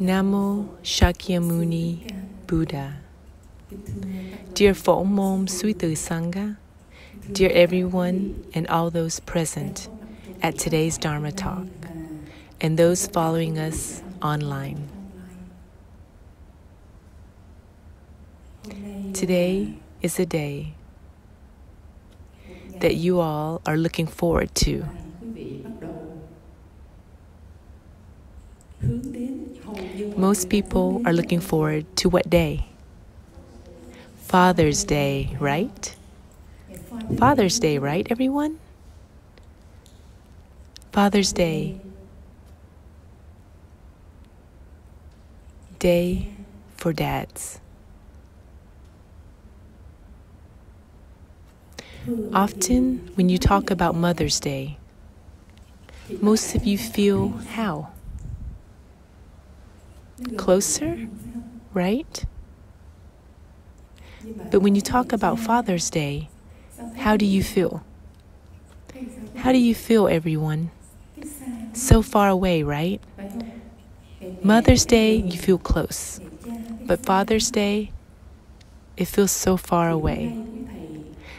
Namo Shakyamuni Buddha. Dear Phổ Môn Suy Từ Sangha, dear everyone and all those present at today's Dharma talk, and those following us online. Today is a day that you all are looking forward to. Most people are looking forward to what day? Father's Day, right? Father's Day, right, everyone? Father's Day. Day for dads. Often, when you talk about Mother's Day, most of you feel how? Closer, right? But when you talk about Father's Day, how do you feel? How do you feel, everyone? So far away, right? Mother's Day, you feel close. But Father's Day, it feels so far away.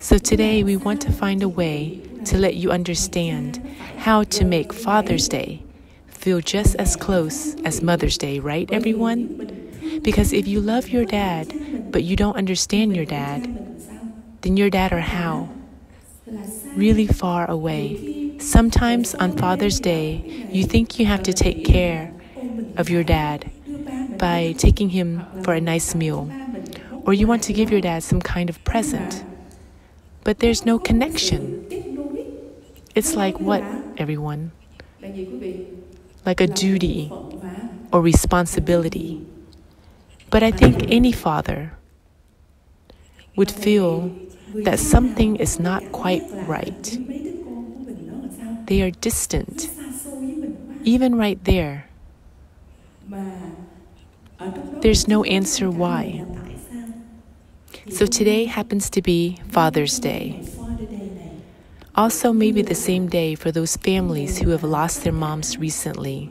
So today we want to find a way to let you understand how to make Father's Day feel just as close as Mother's Day, right, everyone? Because if you love your dad, but you don't understand your dad, then your dad are how? Really far away. Sometimes on Father's Day, you think you have to take care of your dad by taking him for a nice meal, or you want to give your dad some kind of present, but there's no connection. It's like what, everyone? Like a duty or responsibility. But I think any father would feel that something is not quite right. They are distant, even right there. There's no answer why. So today happens to be Father's Day. Also, maybe the same day for those families who have lost their moms recently.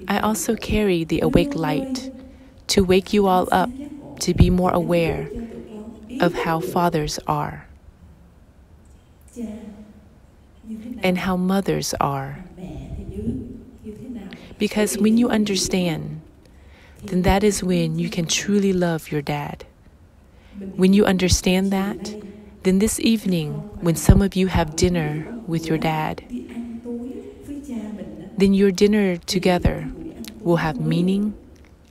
I also carry the awake light to wake you all up to be more aware of how fathers are and how mothers are. Because when you understand, then that is when you can truly love your dad. When you understand that, then this evening, when some of you have dinner with your dad, then your dinner together will have meaning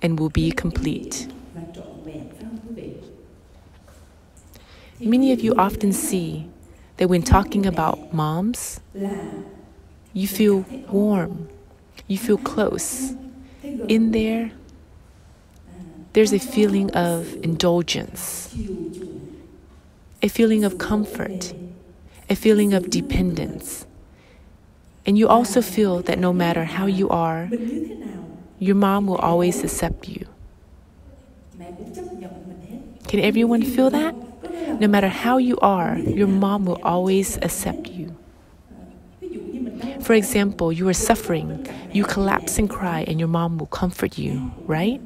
and will be complete. Many of you often see that when talking about moms, you feel warm, you feel close. In there, there's a feeling of indulgence, a feeling of comfort, a feeling of dependence. And you also feel that no matter how you are, your mom will always accept you. Can everyone feel that? No matter how you are, your mom will always accept you. For example, you are suffering, you collapse and cry, and your mom will comfort you, right?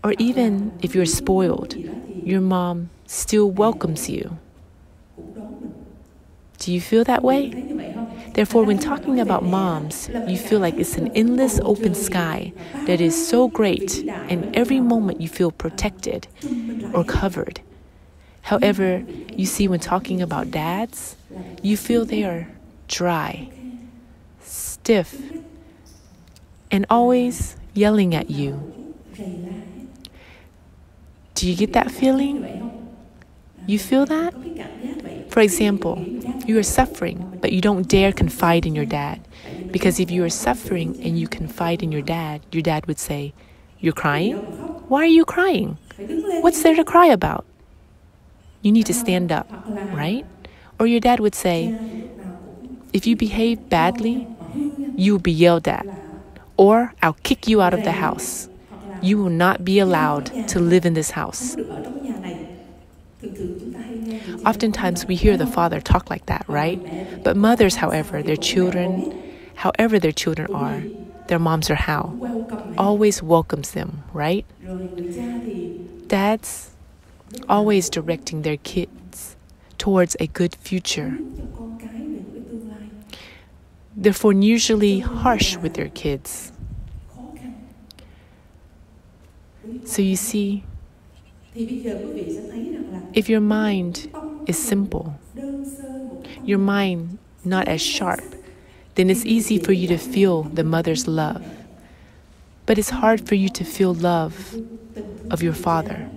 Or even if you're spoiled, your mom still welcomes you. Do you feel that way? Therefore, when talking about moms, you feel like it's an endless open sky that is so great, and every moment you feel protected or covered. However, you see when talking about dads, you feel they are dry, stiff, and always yelling at you. Do you get that feeling? You feel that? For example, you are suffering, but you don't dare confide in your dad. Because if you are suffering and you confide in your dad would say, "You're crying? Why are you crying? What's there to cry about? You need to stand up," right? Or your dad would say, "If you behave badly, you will be yelled at, or I'll kick you out of the house. You will not be allowed to live in this house." Oftentimes we hear the father talk like that, right? But mothers, however, their children however their children are, their moms are how, always welcomes them, right? Dads always directing their kids towards a good future. Therefore, usually harsh with their kids. So you see, if your mind is simple, your mind not as sharp, then it's easy for you to feel the mother's love. But it's hard for you to feel love of your father,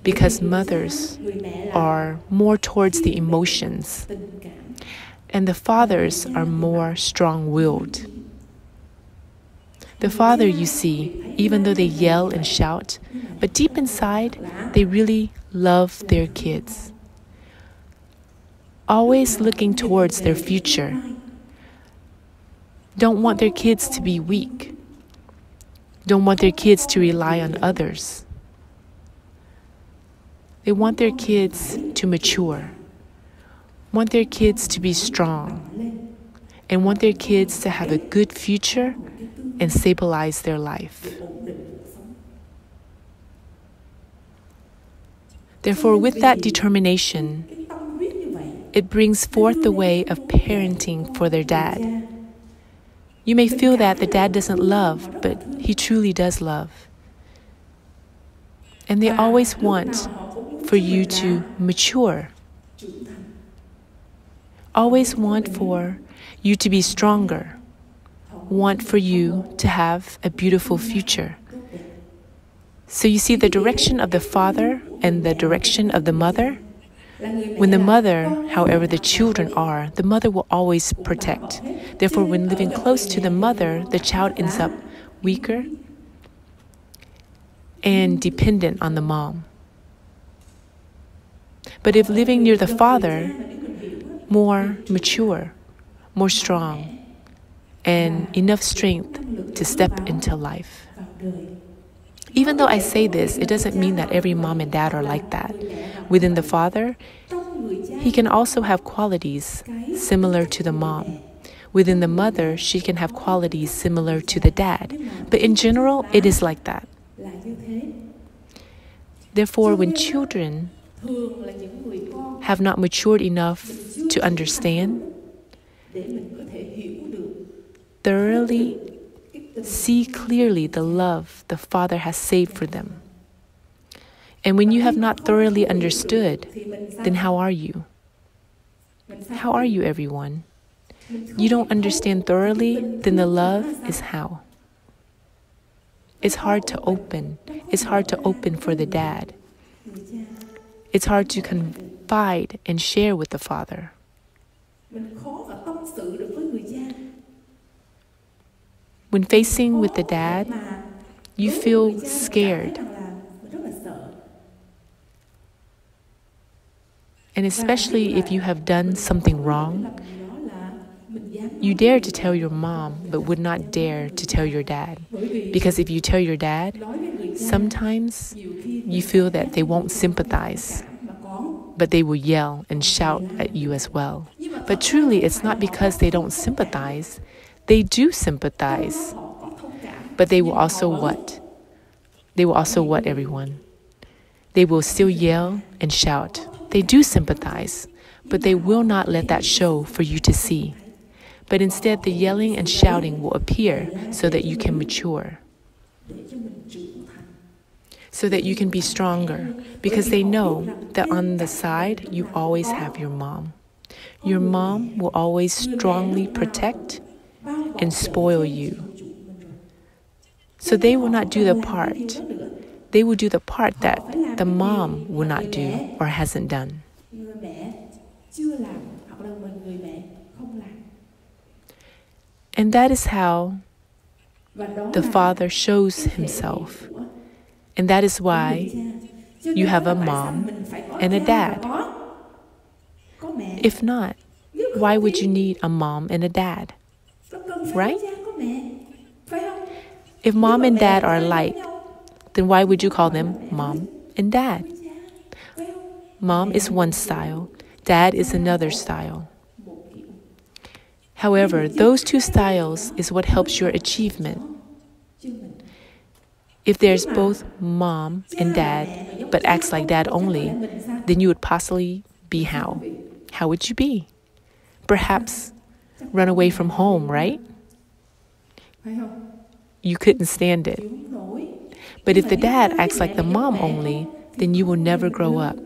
because mothers are more towards the emotions, and the fathers are more strong-willed. The father, you see, even though they yell and shout, but deep inside, they really love their kids. Always looking towards their future. Don't want their kids to be weak. Don't want their kids to rely on others. They want their kids to mature, want their kids to be strong, and want their kids to have a good future and stabilize their life. Therefore, with that determination, it brings forth the way of parenting for their dad. You may feel that the dad doesn't love, but he truly does love. And they always want for you to mature. Always want for you to be stronger. Want for you to have a beautiful future. So you see the direction of the father and the direction of the mother. When the mother, however the children are, the mother will always protect. Therefore, when living close to the mother, the child ends up weaker and dependent on the mom. But if living near the father, more mature, more strong, and enough strength to step into life. Even though I say this, it doesn't mean that every mom and dad are like that. Within the father, he can also have qualities similar to the mom. Within the mother, she can have qualities similar to the dad. But in general, it is like that. Therefore, when children have not matured enough to understand, thoroughly see clearly the love the Father has saved for them. And when you have not thoroughly understood, then how are you? How are you, everyone? You don't understand thoroughly, then the love is how? It's hard to open. It's hard to open for the dad. It's hard to confide and share with the Father. When facing with the dad, you feel scared. And especially if you have done something wrong, you dare to tell your mom, but would not dare to tell your dad. Because if you tell your dad, sometimes you feel that they won't sympathize, but they will yell and shout at you as well. But truly, it's not because they don't sympathize. They do sympathize. But they will also what? They will also what, everyone? They will still yell and shout. They do sympathize, but they will not let that show for you to see. But instead, the yelling and shouting will appear so that you can mature, so that you can be stronger, because they know that on the side, you always have your mom. Your mom will always strongly protect and spoil you. So they will not do the part. They will do the part that the mom will not do or hasn't done. And that is how the Father shows himself. And that is why you have a mom and a dad. If not, why would you need a mom and a dad? Right? If mom and dad are alike, then why would you call them mom and dad? Mom is one style, dad is another style. However, those two styles is what helps your achievement. If there's both mom and dad, but acts like dad only, then you would possibly be how? How would you be? Perhaps run away from home, right? You couldn't stand it. But if the dad acts like the mom only, then you will never grow up.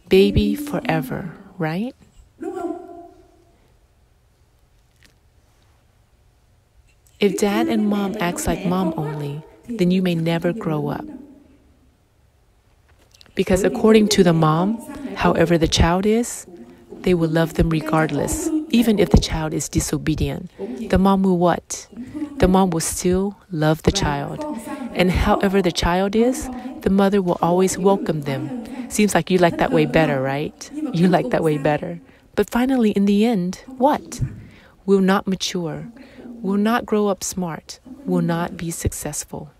Baby forever, right? If dad and mom acts like mom only, then you may never grow up. Because according to the mom, however the child is, they will love them regardless, even if the child is disobedient. The mom will what? The mom will still love the child. And however the child is, the mother will always welcome them. Seems like you like that way better, right? You like that way better. But finally, in the end, what? Will not mature, will not grow up smart, will not be successful.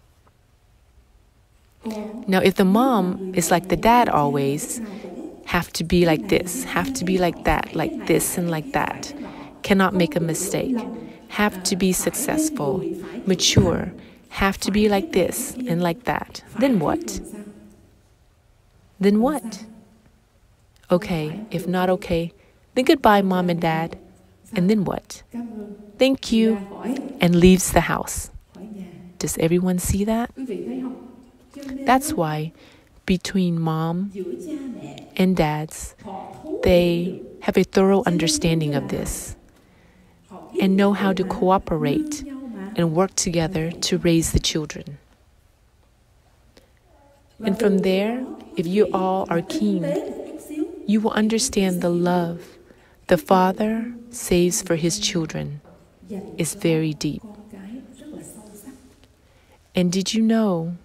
Now, if the mom is like the dad always, have to be like this, have to be like that, like this and like that, cannot make a mistake, have to be successful, mature, have to be like this and like that, then what? Then what? Okay, if not okay, then goodbye, mom and dad. And then what? Thank you, and leaves the house. Does everyone see that? That's why between mom and dads, they have a thorough understanding of this and know how to cooperate and work together to raise the children. And from there, if you all are keen, you will understand the love the Father saves for His children is very deep. And did you know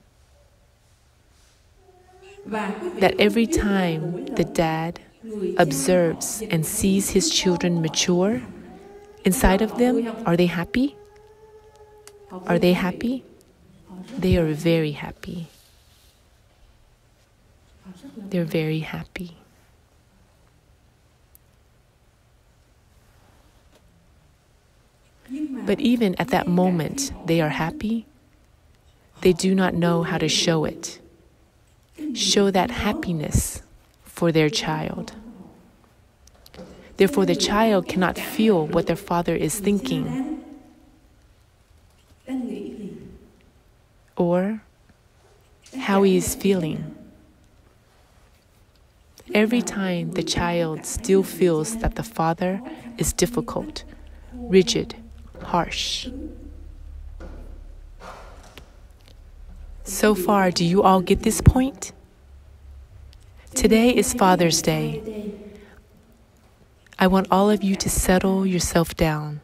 that every time the dad observes and sees his children mature, inside of them, are they happy? Are they happy? They are very happy. They're very happy. But even at that moment they are happy, they do not know how to show it. Show that happiness for their child. Therefore, the child cannot feel what their father is thinking or how he is feeling. Every time the child still feels that the father is difficult, rigid, harsh. So far, do you all get this point? Today is Father's Day. I want all of you to settle yourself down.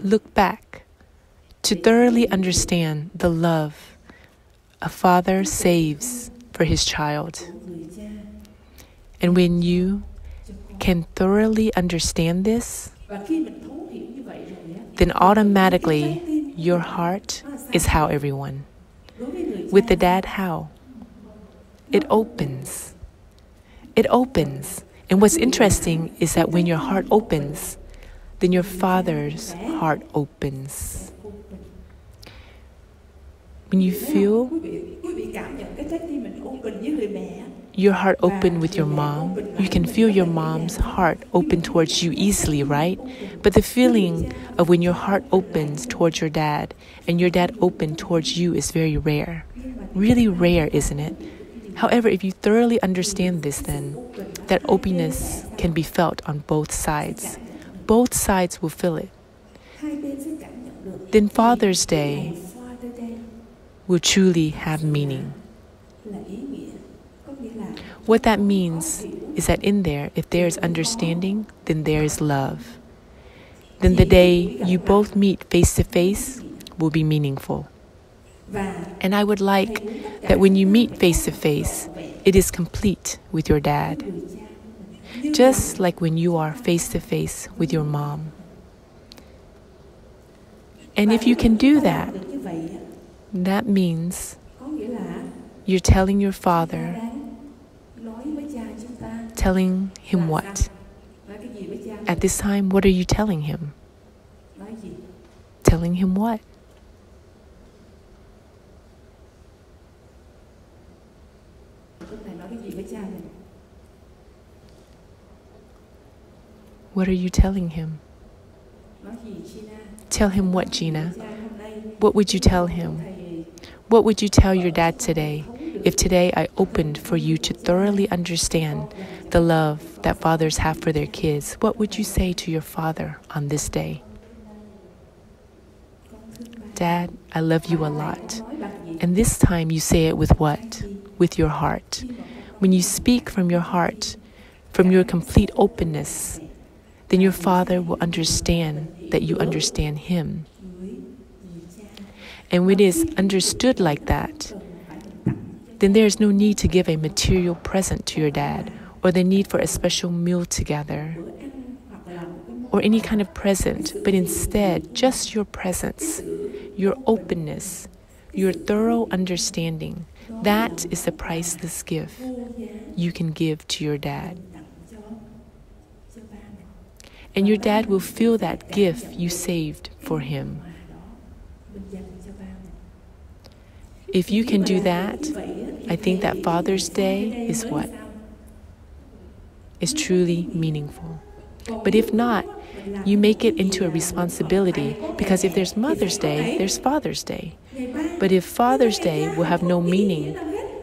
Look back to thoroughly understand the love a father saves for his child. And when you can thoroughly understand this, then automatically your heart is how, everyone. With the dad, how? It opens. It opens. And what's interesting is that when your heart opens, then your father's heart opens. When you feel your heart open with your mom, you can feel your mom's heart open towards you easily, right? But the feeling of when your heart opens towards your dad and your dad open towards you is very rare. Really rare, isn't it? However, if you thoroughly understand this, then that openness can be felt on both sides. Both sides will feel it. Then Father's Day will truly have meaning. What that means is that in there, if there is understanding, then there is love. Then the day you both meet face to face will be meaningful. And I would like that when you meet face to face, it is complete with your dad. Just like when you are face to face with your mom. And if you can do that, that means you're telling your father, telling him what? At this time, what are you telling him? Telling him what? What are you telling him? Tell him what, Gina? What would you tell him? What would you tell your dad today if today I opened for you to thoroughly understand the love that fathers have for their kids? What would you say to your father on this day? Dad, I love you a lot. And this time you say it with what? With your heart. When you speak from your heart, from your complete openness, then your father will understand that you understand him. And when it is understood like that, then there is no need to give a material present to your dad, or the need for a special meal together, or any kind of present, but instead just your presence, your openness, your thorough understanding. That is the priceless gift you can give to your dad. And your dad will feel that gift you saved for him. If you can do that, I think that Father's Day is what? Is truly meaningful. But if not, you make it into a responsibility, because if there's Mother's Day, there's Father's Day. But if Father's Day will have no meaning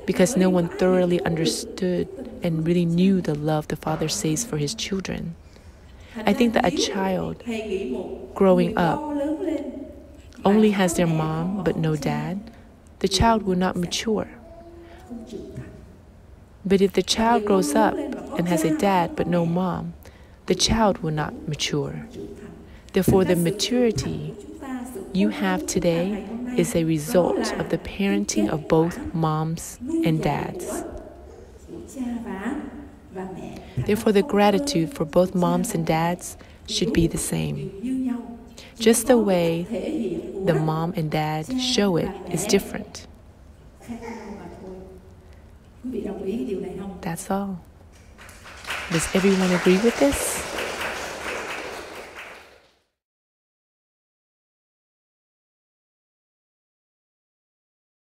because no one thoroughly understood and really knew the love the Father saves for his children, I think that a child growing up only has their mom but no dad, the child will not mature. But if the child grows up and has a dad but no mom, the child will not mature. Therefore, the maturity you have today is a result of the parenting of both moms and dads. Therefore, the gratitude for both moms and dads should be the same. Just the way the mom and dad show it is different. That's all. Does everyone agree with this?